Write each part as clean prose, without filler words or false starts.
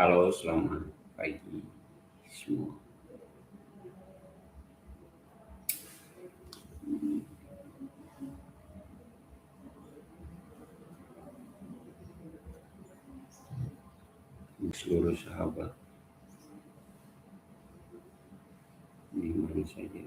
Halo, selamat pagi semua. Seluruh sahabat di mana saja.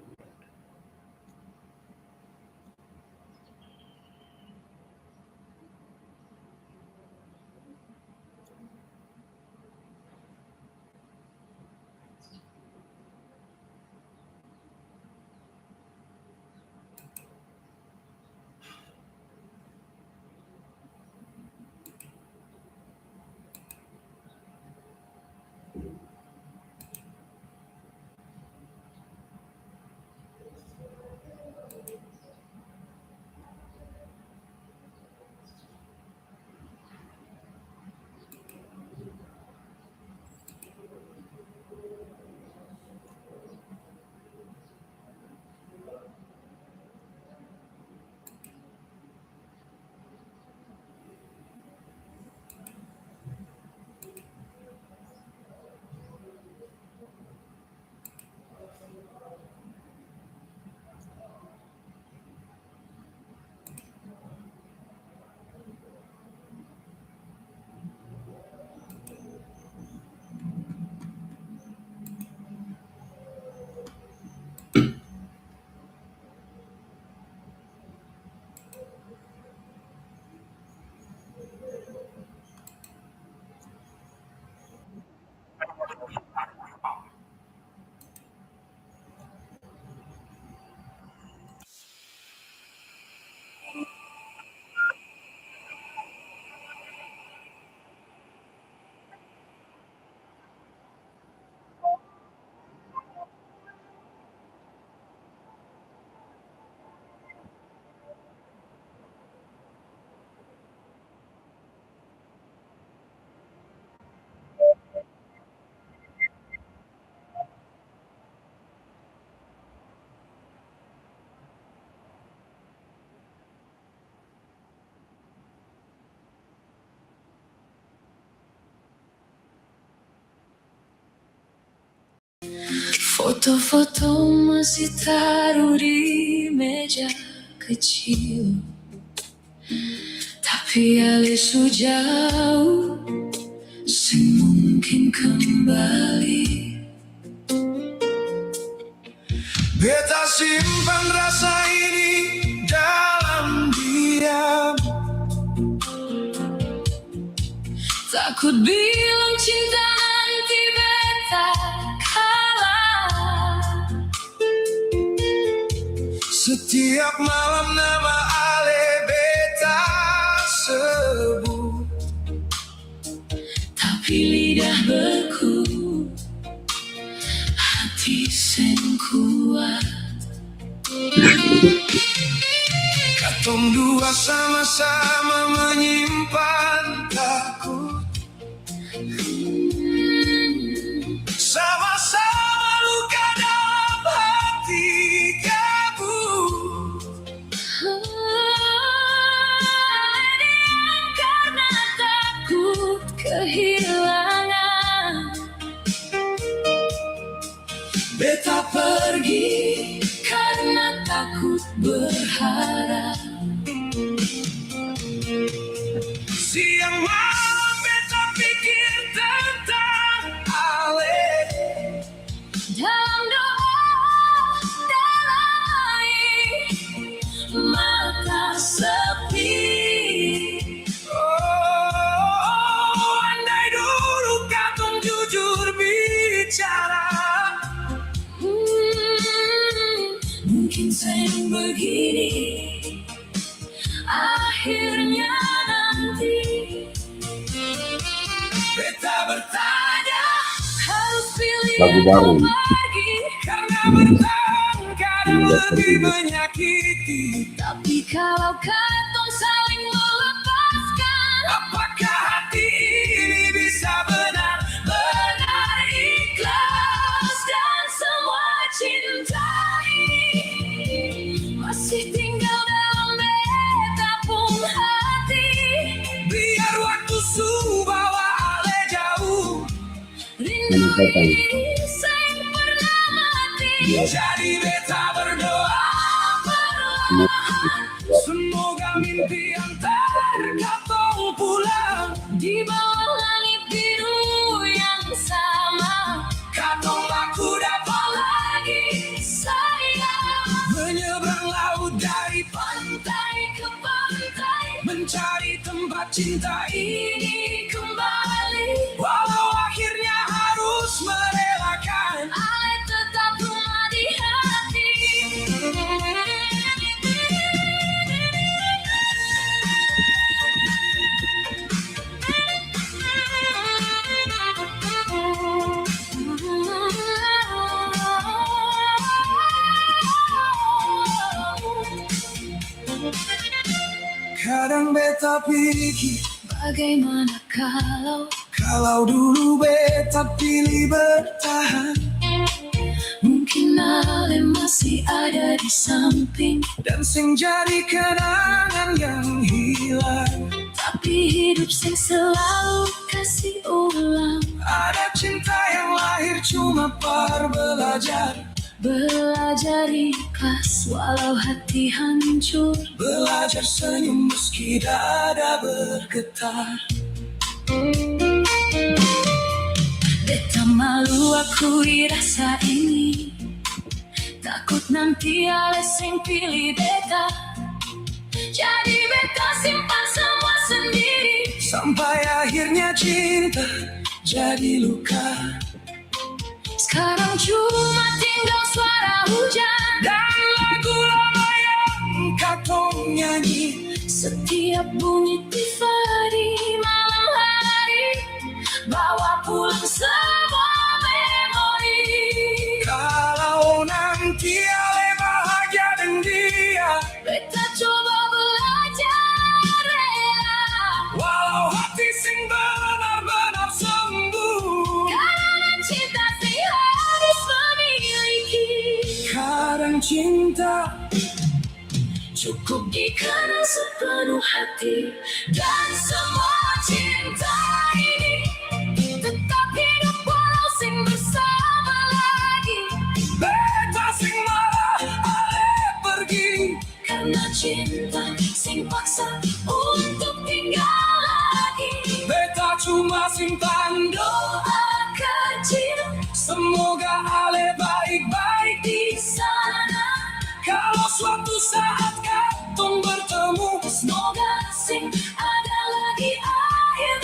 Foto-foto masih taruh di meja kecil, tapi alisu jauh, semungkin kembali. Beta simpan rasa ini dalam diam, takut bilang cinta nanti beta kalah. Setiap malam nama Ale beta sebut, tapi lidah beku, hati sen kuat. Katong dua sama-sama menyimpan takut, sama-sama luka dalam hati kabur. Karena takut kehilangan, beta pergi karena takut berharap. Siang malam beta pikir tentang Ale, dalam doa, dalam air, mata sepi. Oh, andai dulu katong jujur bicara, mungkin sayang begini akhirnya nanti. Beta bertanya, harus pilih Lagu baru. pergi, karena bertahan kadang lebih menyakiti. Tapi kalau katong saling melepaskan, apakah hati ini bisa benar-benar ikhlas? Dan semua cinta ini masih tinggal dalam beta pun hati. Biar waktu bawa Ale jauh, datang. sing pernah mati. Biar Jadi beta berdoa, semua semoga mimpi yang terkatong pulang. Di bawah langit biru yang sama, Katong laku dapat lagi sayang. menyeberang laut dari Pantai ke pantai, mencari tempat cinta ini kembali. walau akhirnya harus merelakan. Ale tetap rumah di hati. Kadang beta pikir, Bagaimana kalau dulu beta pilih bertahan mungkin Ale masih ada di samping, dan sing jadi kenangan yang hilang. tapi hidup sing selalu kasih ulang. Ada cinta yang lahir cuma par belajar, Belajar ikhlas walau hati hancur. belajar senyum meski dada bergetar. Beta malu akui rasa ini, takut nanti Ale sing pilih beta. Jadi beta simpan semua sendiri. Sampai akhirnya cinta jadi luka. Sekarang cuma tinggal suara hujan Dan lagu lama yang katong nyanyi, setiap bunyi tiba di malam hari, bawa pulang semua memori. kalau nanti Ale bahagia dengan dia, Beta coba belajar rela, walau hati sing benar-benar sembuh. karena cinta sih harus memiliki. Kadang cinta Cukup dikenal sepenuh hati, dan semua cinta ini tetap hidup walau sing bersama lagi. beta sing marah Ale pergi, Karena cinta sing paksa untuk tinggal lagi. beta cuma simpan Doa kecil semoga Ale baik-baik di sana, kalau suatu saat katong bertemu. semoga sing ada lagi air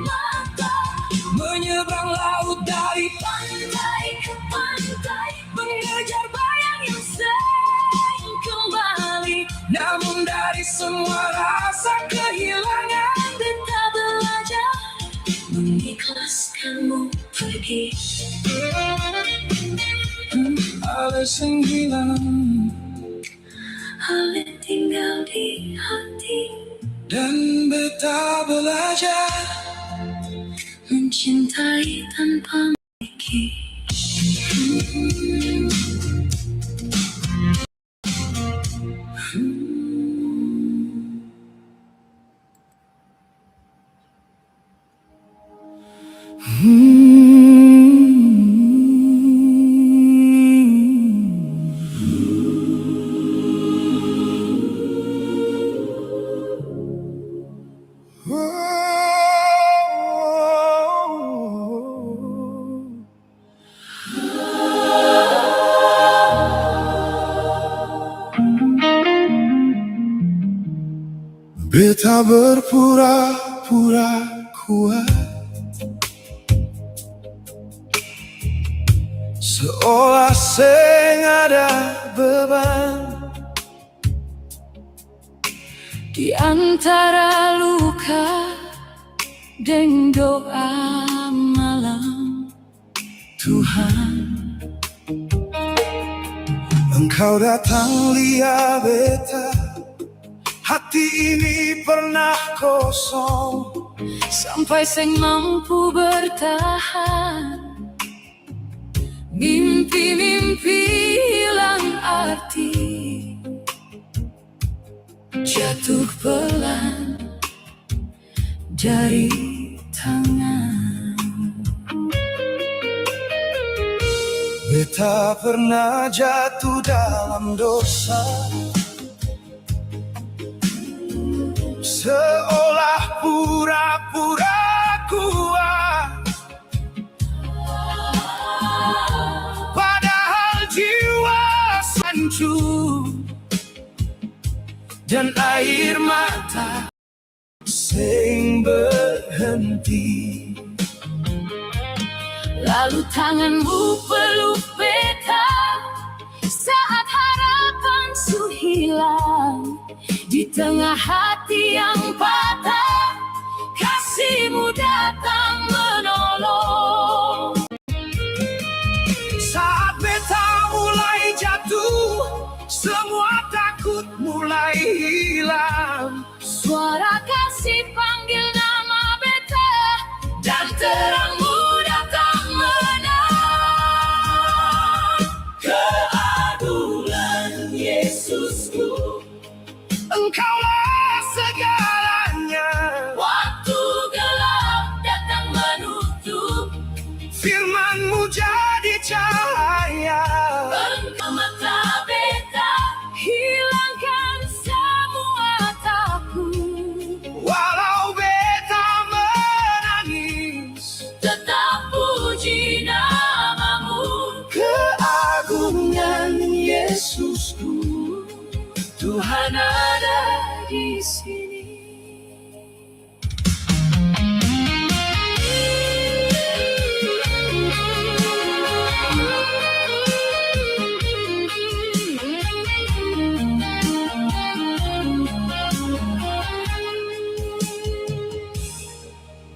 mata. Menyeberang laut dari Pantai ke pantai, mengejar bayang yang sing kembali. namun dari semua rasa kehilangan, Beta belajar mengikhlaskanmu pergi. Ale sing hilang Ale tinggal di hati, dan beta belajar mencintai tanpa memiliki. Beta berpura-pura kuat, seolah seng ada beban. Di antara luka dan doa malam, Tuhan, Engkau datang lihat beta, hati ini pernah kosong. sampai sing mampu bertahan. Mimpi-mimpi hilang arti, jatuh pelan dari tangan. tak pernah jatuh dalam dosa, seolah pura-pura kuat, padahal jiwa hancur dan air mata sing berhenti. Lalu tanganmu peluk beta saat harapan su hilang. Di tengah hati yang patah, kasihmu datang menolong. Saat beta mulai jatuh, semua takut mulai hilang. Suara kasih panggil nama beta, dan terangmu datang menang. Keagungan Yesusku, Engkaulah segalanya. Waktu gelap datang menutup, Firman-Mu jadi cahaya. engkau mata beta, hilangkan semua takut. Walau beta menangis, Tetap puji namamu. keagungan Yesusku, Tuhan ada di sini.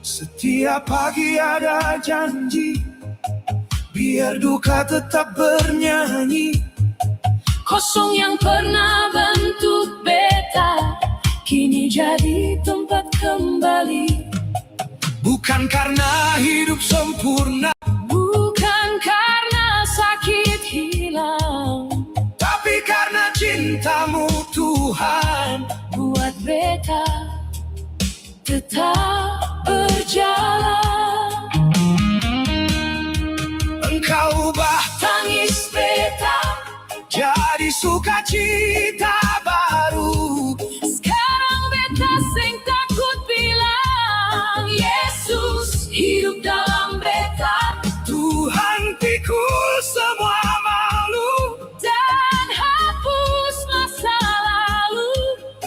Setiap pagi ada janji, biar duka tetap bernyanyi. Kosong yang pernah bentuk beta, kini jadi tempat kembali. Bukan karena hidup sempurna, Bukan karena sakit hilang, tapi karena cinta-Mu Tuhan. buat beta tetap berjalan. Engkau ubah Tangis beta, jadi sukacita baru. sekarang beta sing takut bilang, Yesus hidup dalam beta, Tuhan pikul semua malu. dan hapus masa lalu.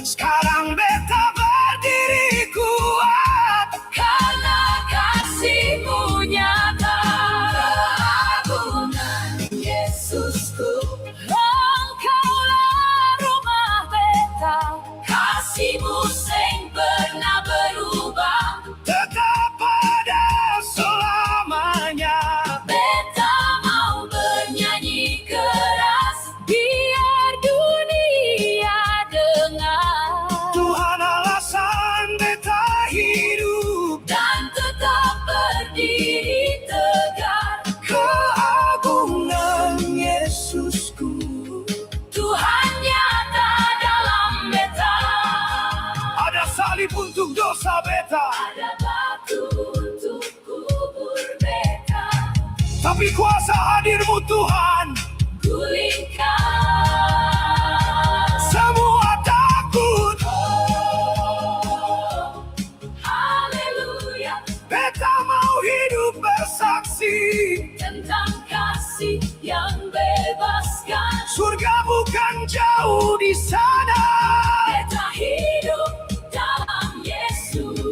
Sekarang beta berdiri kuat, Karena kasih-Mu nyata. Keagungan Yesusku, Engkaulah rumah beta. Kasih-Mu sing pernah berubah, tetap pada selamanya. beta mau bernyanyi keras, biar dunia dengar. Tuhan alasan beta hidup, Dan tetap berdiri tegar. keagungan Yesusku. Tuhan nyata dalam beta, Ada salib untuk dosa beta, ada batu untuk kubur beta. tapi kuasa hadir-Mu Tuhan, Gulingkan semua takut. haleluya, Beta mau hidup bersaksi, tentang kasih yang bebaskan. surga bukan jauh di sana. Beta hidup dalam Yesus.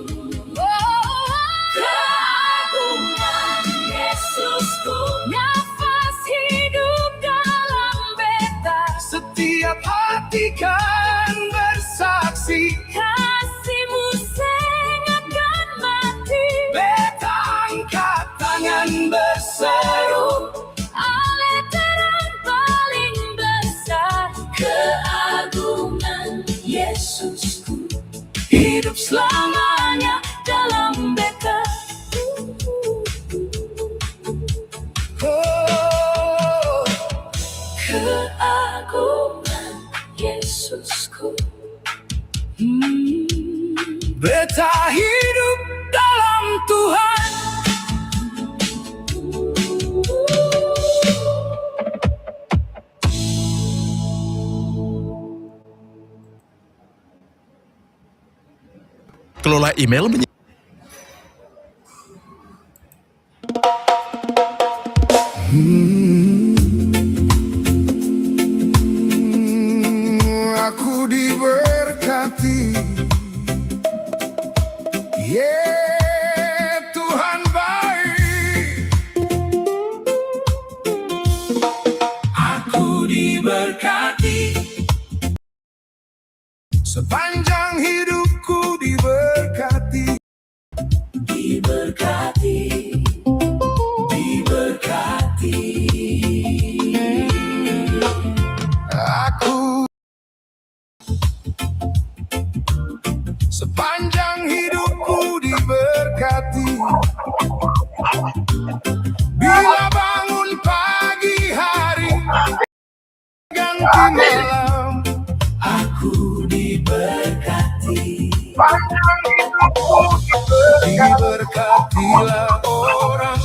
Keagungan Yesusku, nafas hidup dalam beta. Setiap hati kan bersaksi, Kasih-Mu sangatkan mati. beta angkat tangan berseru. Oleh terang paling besar, keagungan Yesusku, hidup selamanya dalam beta. Oh, Keagungan Yesusku. beta hidup dalam Tuhan. kelola email Aku diberkati, Tuhan baik. Aku diberkati, sepanjang hidupku diberkati, diberkati, diberkati. Aku sepanjang hidupku diberkati. Bila bangun pagi hari ganti malam, aku diberkati. Sepanjang hidupku diberkatilah orang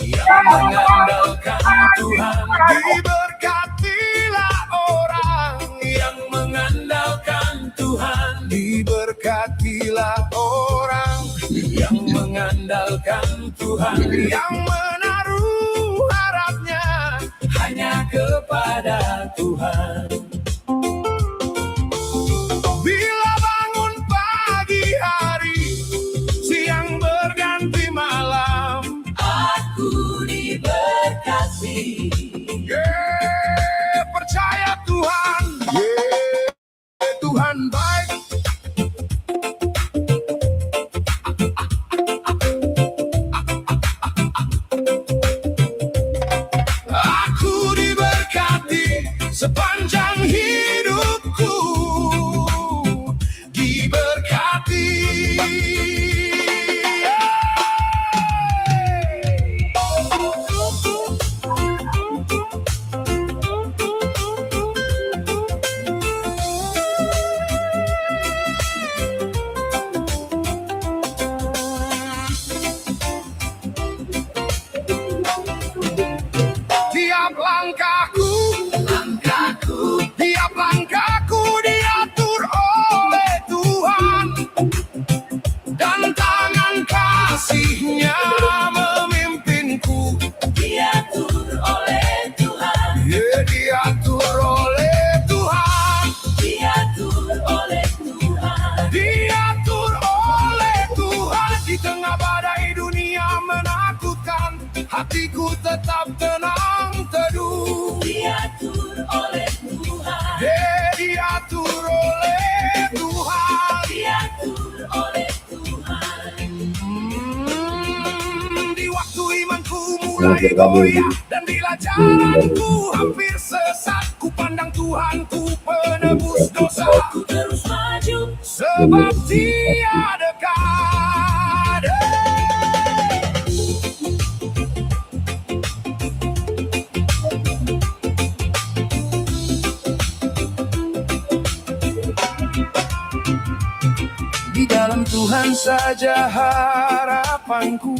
yang mengandalkan Tuhan. Diberkatilah orang yang mengandalkan Tuhan. Diberkatilah orang yang mengandalkan Tuhan, yang menaruh harapnya hanya kepada Tuhan. Bila bangun pagi hari, siang berganti malam, aku diberkati. Percaya Tuhan, Tuhan baik. Aku diberkati sepanjang hidupku, diberkati. Tiap langkahku diatur oleh Tuhan, dan tangan kasih-Nya memimpinku. Diatur oleh Tuhan, diatur oleh Tuhan, diatur oleh Tuhan, diatur oleh Tuhan. Di tengah badai dunia menakutkan, hatiku tetap tenang teduh. Diatur oleh Tuhan, diatur oleh Tuhan, diatur oleh Tuhan. Di waktu imanku mulai goyah dan bila jalanku hampir sesat, ku pandang Tuhan, ku penebus dosa. Ku terus maju sebab Dia dekat. Di dalam Tuhan saja harapanku,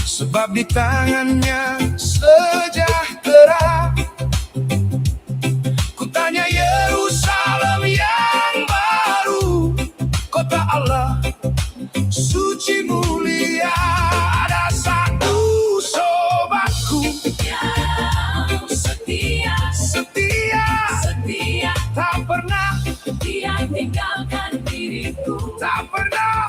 sebab di tangan-Nya sejahtera. Ku tanya Yerusalem yang baru, kota Allah suci mulia. Ada satu sobatku yang setia, setia, setia, tak pernah Dia tinggalkan diriku. Tak pernah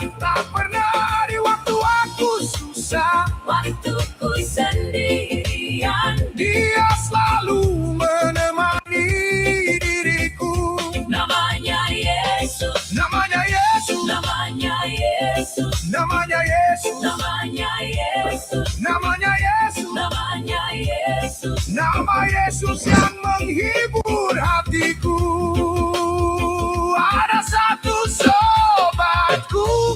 di waktu aku susah, waktuku sendirian, Dia selalu menemani diriku. Namanya Yesus, namanya Yesus, namanya Yesus, namanya Yesus, namanya Yesus, namanya Yesus, namanya Yesus, nama Yesus yang menghibur hatiku. Ada satu sobatku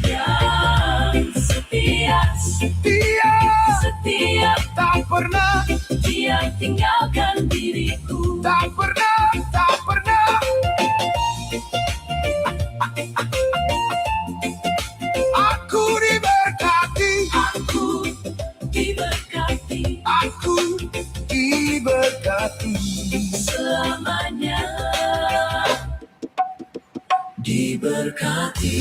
yang setia, setia, setia, tak pernah Dia tinggalkan diriku. Tak pernah, tak pernah. Aku diberkati, aku diberkati, aku diberkati selamanya. diberkati.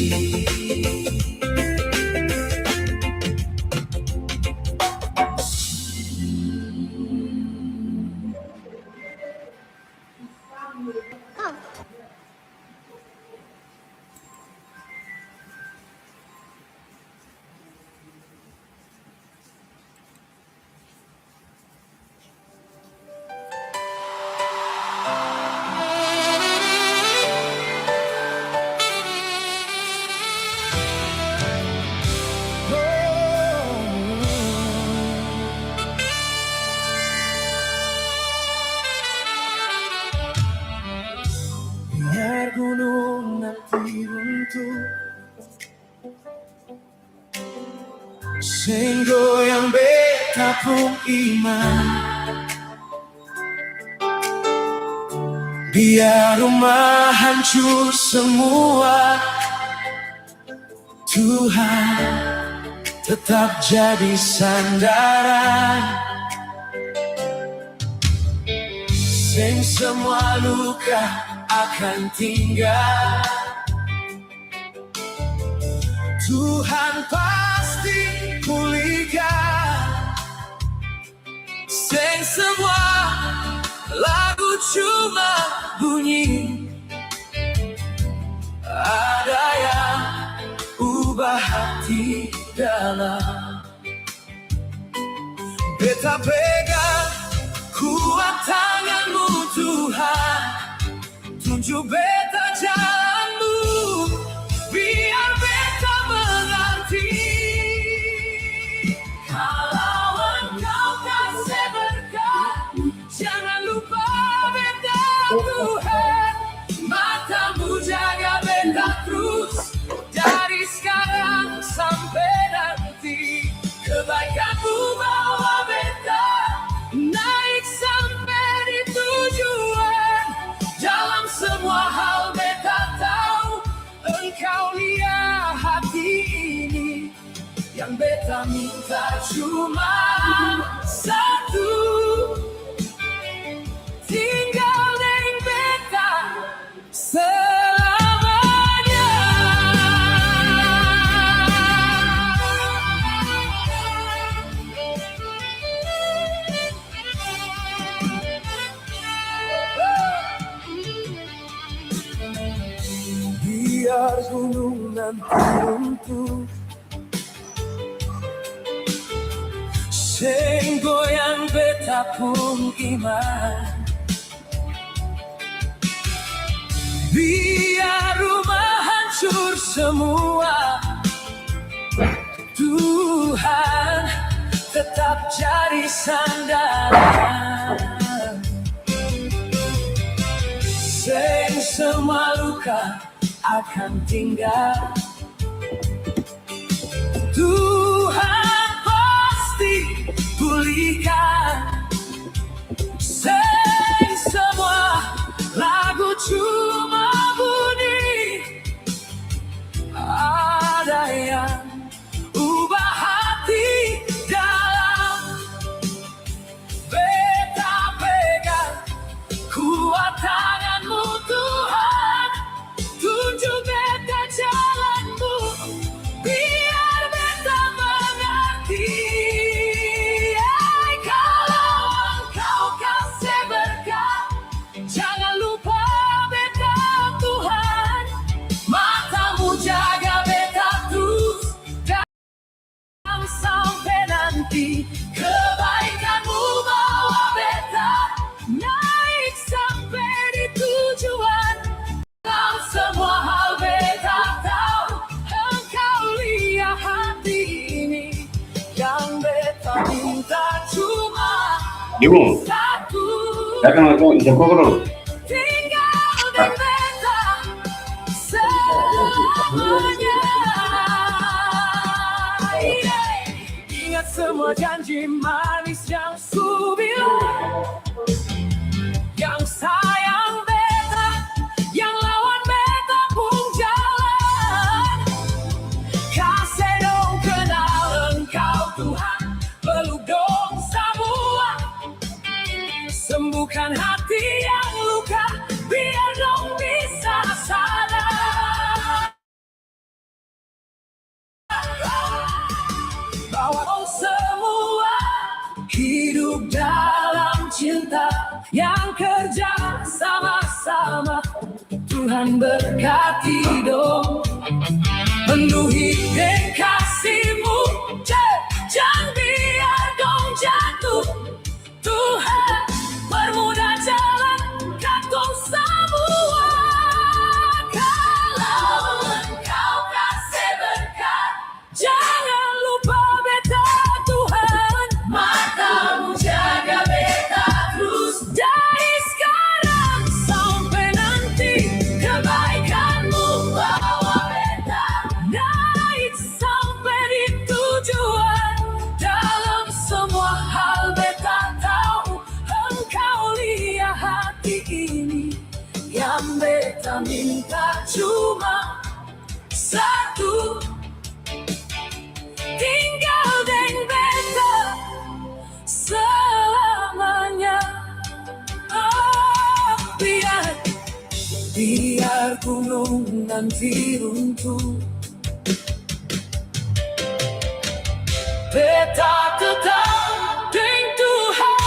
Biar gunung nanti runtuh, sing goyang beta pun iman. Biar rumah hancur semua, Tuhan tetap jadi sandaran. Sing semua luka akan tinggal, Tuhan pasti pulihkan. Sing semua lagu cuma bunyi, ada yang ubah hati dalam. Beta pegang kuat tanganmu Tuhan, tunjuk beta jalanmu, biar beta mengerti. Kalau engkau kasih berkat, jangan lupa beta Tuhan. Matamu jaga beta terus, dari sekarang sampai nanti. Kebaikanmu bawa beta naik sampai di tujuan. Dalam semua hal beta tahu engkau lihat hati ini. Yang beta minta cuma satu, tinggal dengan beta selamanya. Biar gunung nanti runtuh, sing goyang beta pun iman. Biar rumah hancur semua, Tuhan tetap jadi sandaran. Sing semua luka akan tinggal, Tuhan pasti pulihkan. Sing semua lagu cuma bunyi, ada yang ubah hati dalam. Beta pegang kuat tanganmu Tuhan, tunjuk beta jalanmu, biar beta mengerti. Kalau engkau kasih berkat, jangan lupa beta Tuhan. Matamu jaga beta terus, dan sampai nanti. Kebaikanmu bawa beta naik sampai di tujuan. Dalam semua hal beta tahu engkau lihat hati ini. Yang beta minta cuma Ibu, satu, saya kan mau jam berapa dulu? tinggal dengan beta selamanya. Ingat semua janji manis yang ku bilang, yang sayang beta, yang lawan beta pun jalan. Kasih dong kenal engkau Tuhan, peluk dong semua, sembuhkan hati yang luka, biar dong bisa sadar. bekerja sama-sama. Tuhan berkati dong, penuhi kasih-Mu, jangan biar dong jatuh. Tuhan permudah jalan katong semua. Kalau Engkau kasih berkat, jangan lupa beta Tuhan. Matamu jaga beta terus dari sekarang sampai nanti. Kebaikan-Mu bawa beta naik sampai di tujuan. Dalam semua hal beta tahu Engkau lihat hati ini. Yang beta minta cuma satu, tinggal deng beta selamanya. Oh, biar gunung nanti runtuh, beta tetap deng Tuhan.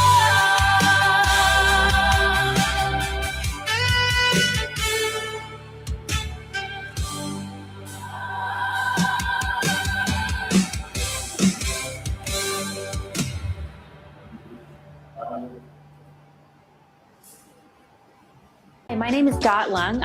Hi, my name is Dot Lung.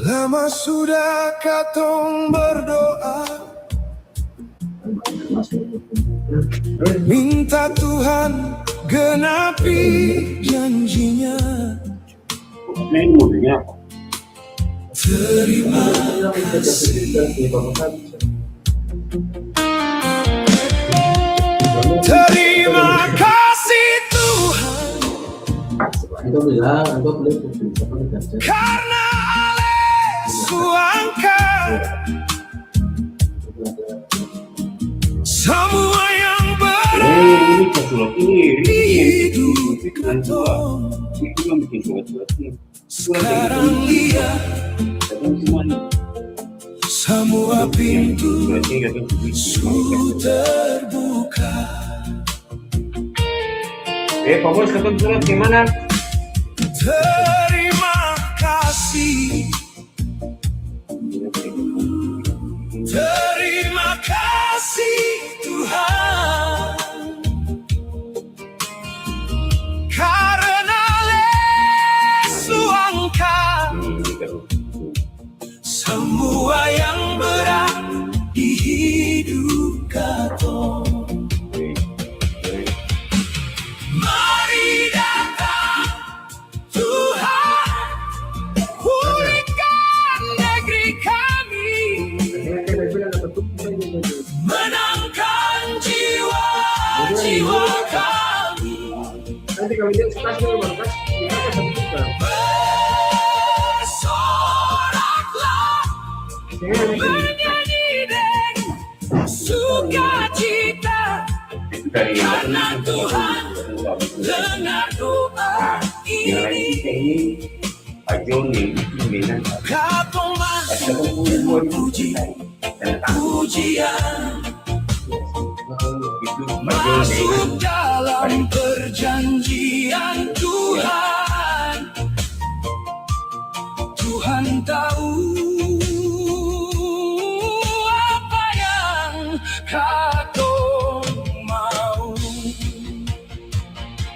Lama sudah katong berdoa, minta Tuhan genapi janjinya. Ini mobilnya apa? Terima kasih, terima kasih Tuhan, karena Ku angkat semua yang berat di hidup katong. Sekarang lihat semua pintu sudah terbuka. Pak Bos, ketemu surat gimana? Terima kasih, terima kasih Tuhan, karena Yesus angkat semua yang berat di hidup katong. Mari datang Tuhan, pulihkan negeri kami, menangkan jiwa-jiwa kami. Bersoraklah, bernyanyi dengan sukacita, karena Tuhan dengar doa ini. Katong masuk puji, pujian masuk dalam perjanjian Tuhan. Tuhan tahu apa yang kau mau.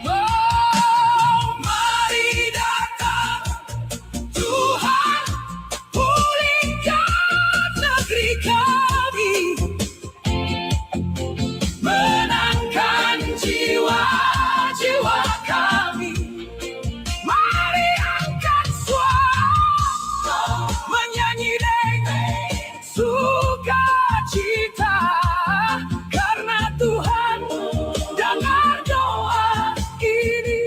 Oh, mari datang Tuhan, pulihkan negeri kami, menangkan jiwa-jiwa kami. Mari angkat suara, menyanyi dengan sukacita, karena Tuhan dengar doa ini.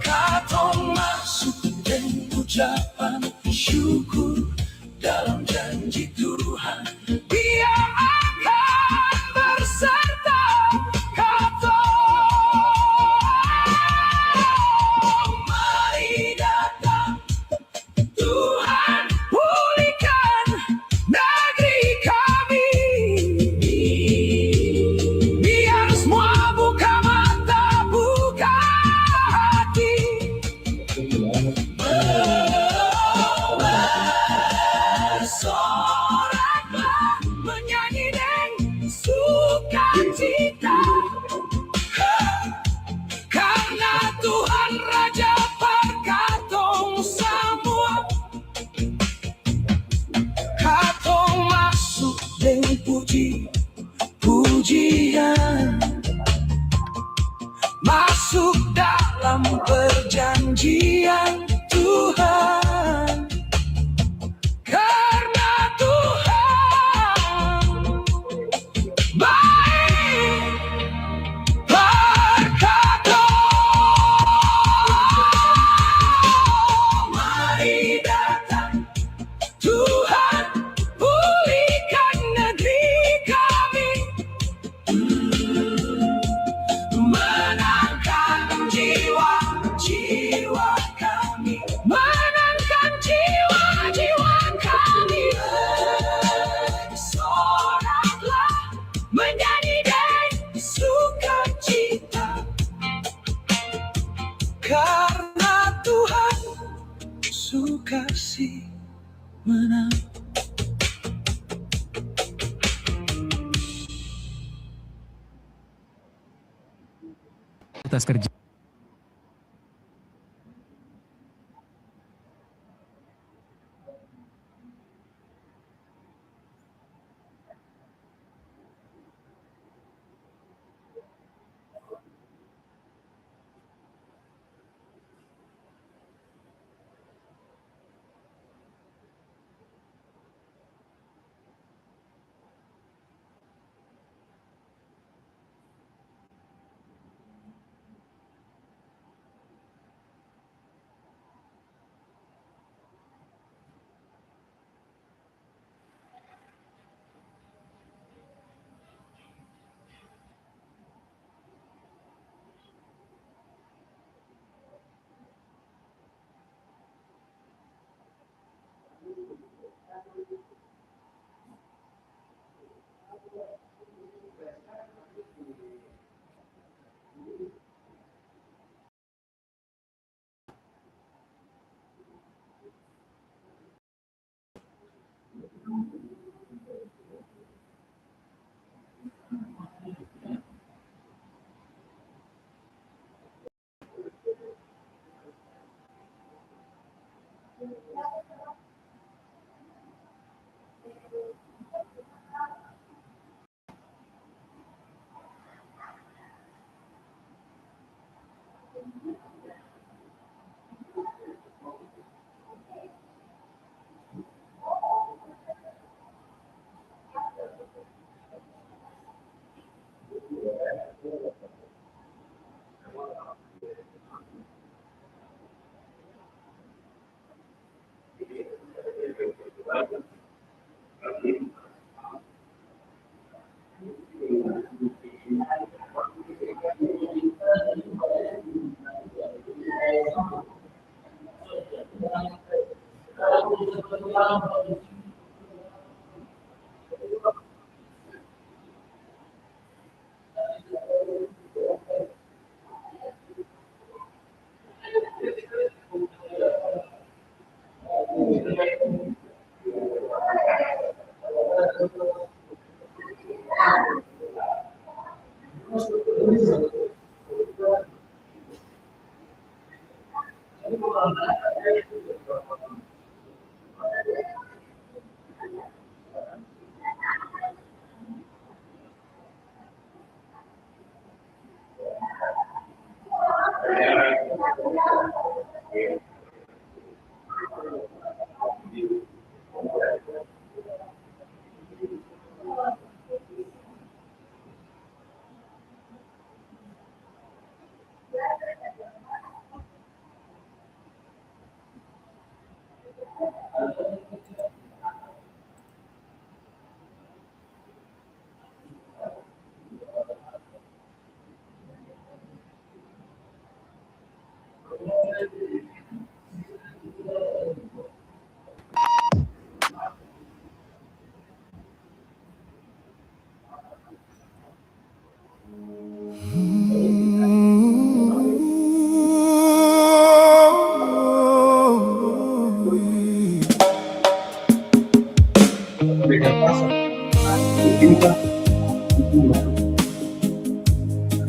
Katong masuk dan ucapan syukur dalam janji Tuhan, Dia akan berserta katong. Mari datang Tuhan, pulihkan negeri kami. Biar semua buka mata, buka hati, bersoraklah, menyanyi dengan sukacita, karena Tuhan Raja perkatong semua. Katong masuk dengan puji-pujian, masuk dalam perjanjian Tuhan, karena Tuhan baik berkatong. Mari datang Tuhan, pulihkan negeri kami, menangkan jiwa-jiwa kami, menangkan jiwa-jiwa kami. Bersoraklah, menyanyi dengan sukacita, karena Tuhan sukasih menang. Atas kerja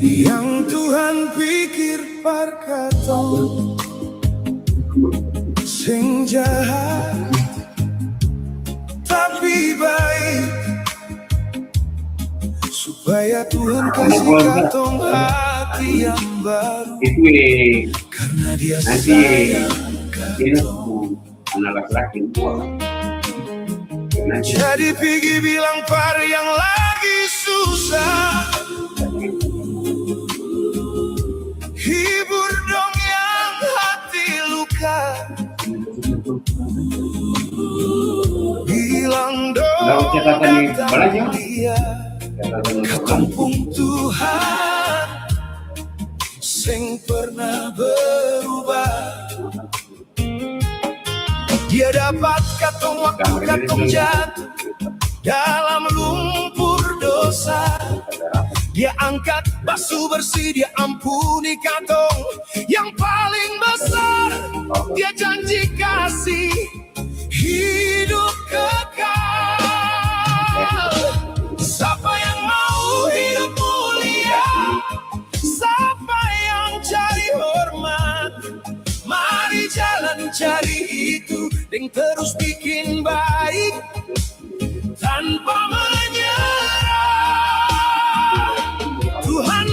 Yang Tuhan pikir parkato sing jahat tapi baik, supaya Tuhan kasih katong hati yang baru Itu karena Dia nanti sayang ini katong. anak laki-laki tua. Nanti Jadi pergi bilang par yang lagi susah, hibur dong yang hati luka, bilang dong Kalau catatan di datang balanya, dia ke kampung Tuhan sing pernah berubah. Dia dapat katong waktu katong jatuh dalam lumpur dosa. Dia angkat basuh bersih, dia ampuni katong yang paling besar. Dia janji kasih hidup kekal. Siapa yang mau hidup mulia, siapa yang cari hormat, mari jalan cari itu, dan terus bikin baik tanpa menyerah. Tuhan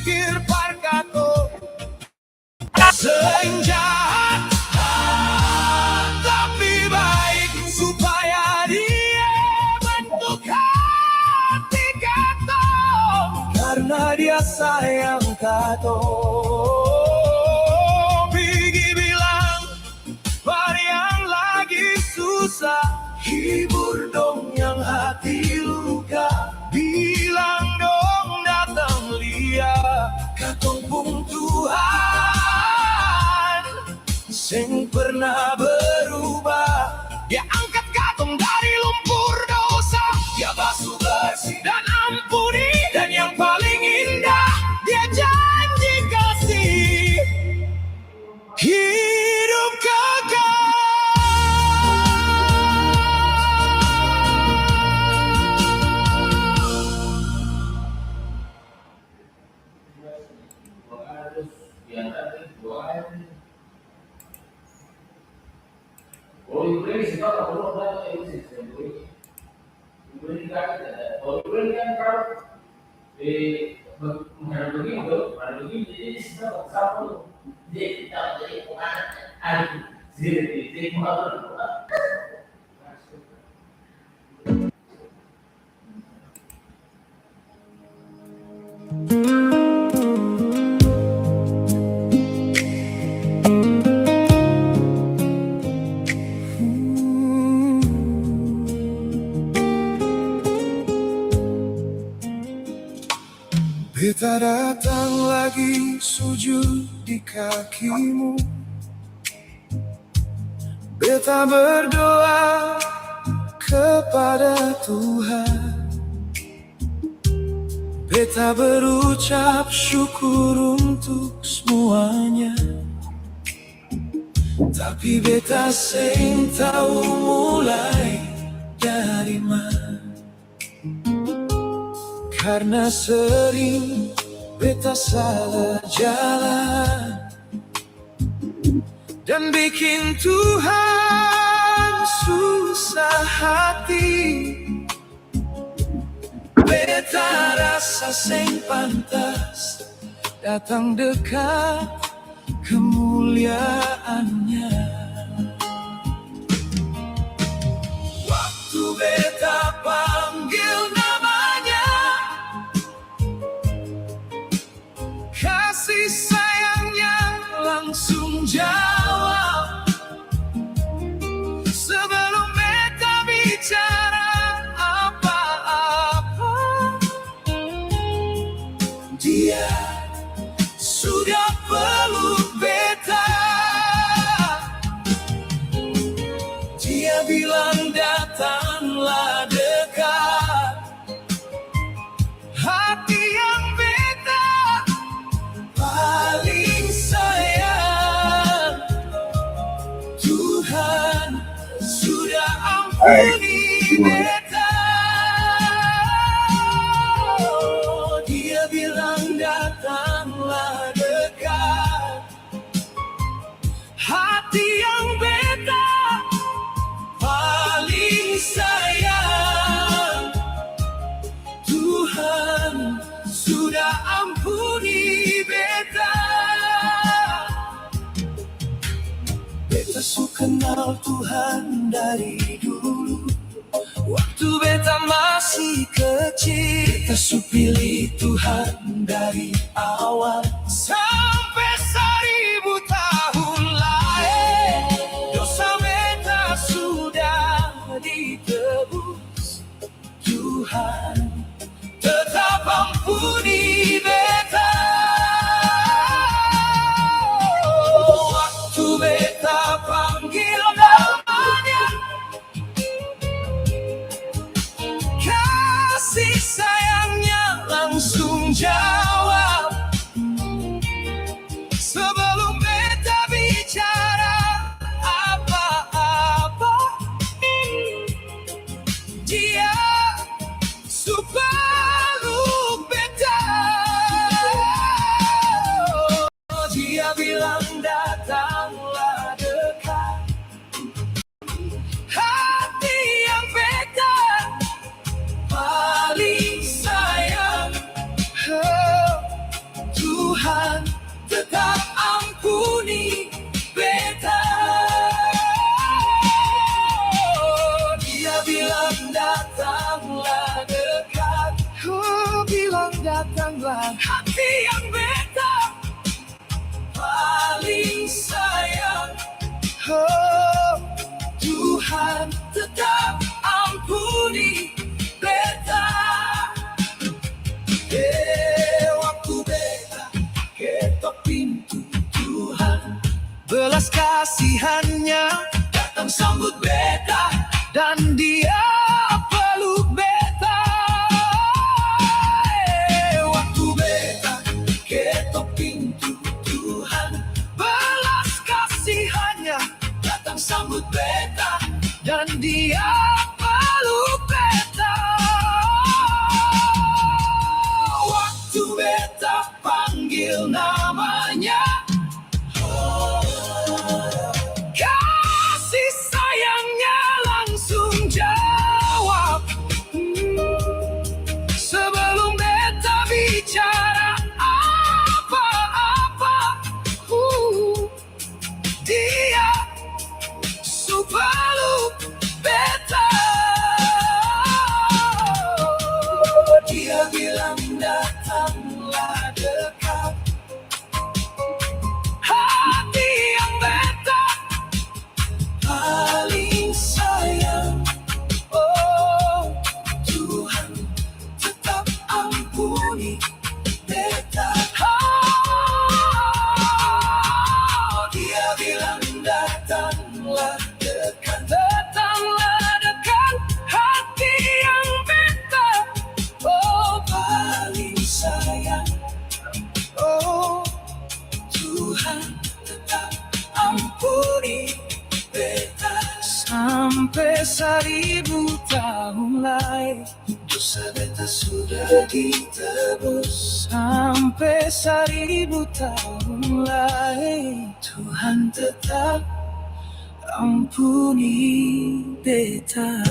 pikir parkato senjahat, tapi baik supaya dia bentuk hati Kato, karena dia sayang Kato. Bigi bilang Marian lagi susah, hibur dong yang hati luka, bilang dong datang Lia, Katong pung Tuhan sing pernah berubah. Dia angkat Katong dari lumpur dosa, dia basuh bersih dan ampuni, dan yang paling indah dia janji kasih hidup kekal. Beta datang lagi sujud di kakimu, beta berdoa kepada Tuhan, beta berucap syukur untuk semuanya, tapi beta sing tahu mulai dari mana. Karena sering beta salah jalan dan bikin Tuhan susah hati. Beta rasa sing pantas datang dekat kemuliaannya. Waktu beta panggil namanya, kasih sayangnya langsung jawab. Sebelum beta bicara apa-apa, dia sudah peluk beta. Dia bilang datanglah dekat, hati yang beta paling sayang. Tuhan sudah ampuni beta. Dia bilang datanglah dekat, hati yang beta paling sayang. Tuhan sudah ampuni beta. Beta su kenal Tuhan dari dulu, waktu beta masih kecil. Beta su pilih Tuhan dari awal sampai 1000 tahun lain. Dosa beta sudah ditebus, Tuhan tetap ampuni beta. Waktu beta panggil namanya, kasih sayangnya langsung jawab. kasihannya datang sambut beta, dan dia peluk beta. Waktu beta ketok pintu Tuhan, belas kasihannya datang sambut beta, dan dia peluk beta. Waktu beta panggil namanya, kasih sayangnya langsung jawab. Sebelum beta bicara apa-apa, dia peluk beta. Dia bilang datanglah dekat, hati yang beta paling sayang. Oh Tuhan, tetap ampuni beta. Oh, dia bilang datanglah dekat, datanglah dekat, hati yang beta paling sayang. Oh Tuhan, tetap ampuni beta. Sampai 1000 tahun lagi dosa beta sudah ditebus. Sampai 1000 tahun lagi Tuhan tetap ampuni beta.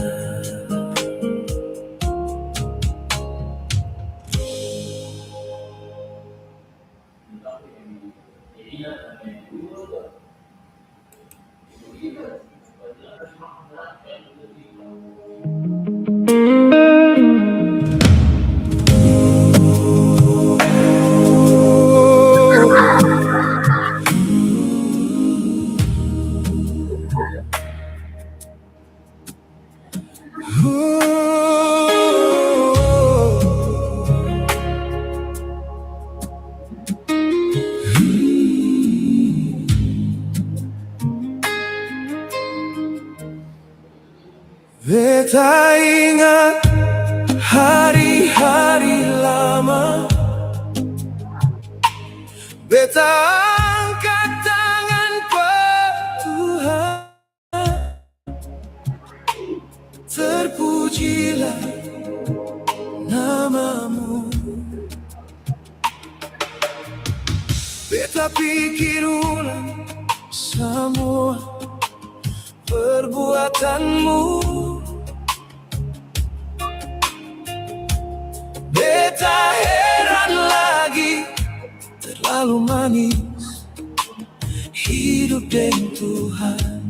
Beta ingat hari-hari lama, beta angkat tangan pada Tuhan. Terpujilah namamu. Beta pikir ulang semua perbuatanmu. Beta heran lagi, terlalu manis hidup dengan Tuhan.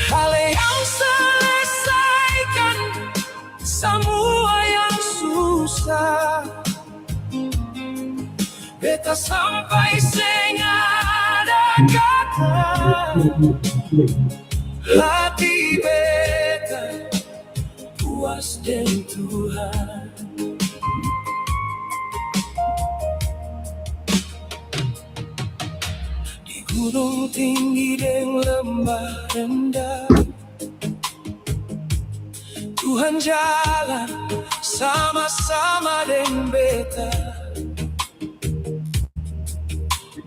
Hal yang selesaikan semua yang susah. Beta sampai sengada kata, hati beta puas dengan Tuhan. Di gunung tinggi dan lembah rendah, Tuhan jalan sama-sama dengan beta.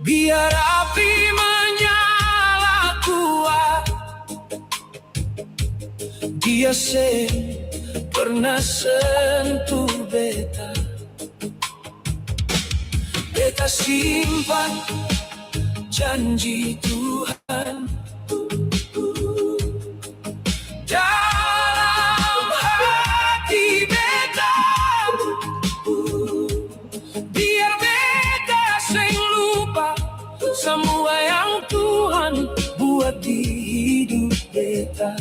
Biar api menyala kuat, dia pernah sentuh beta. Beta simpan janji Tuhan dalam hati beta. Biar beta sing lupa semua yang Tuhan buat di hidup beta.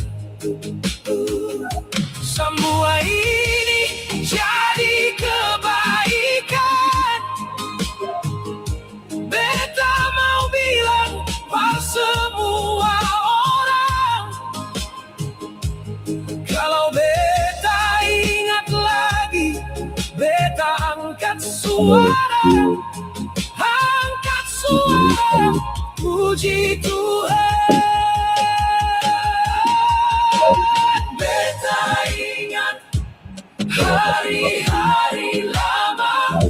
Semua ini jadi kebaikan. Beta mau bilang pada semua orang, kalau beta ingat lagi, beta angkat suara, angkat suara. puji Tuhan. Beta ingat hari-hari lama.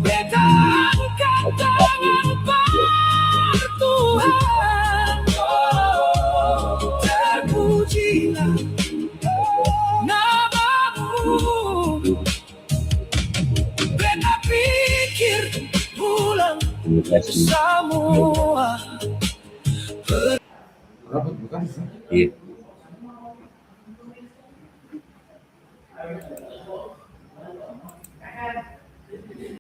Beta angkat tangan bertuhan. Terpujilah namamu. Beta pikir pulang semua. Iya.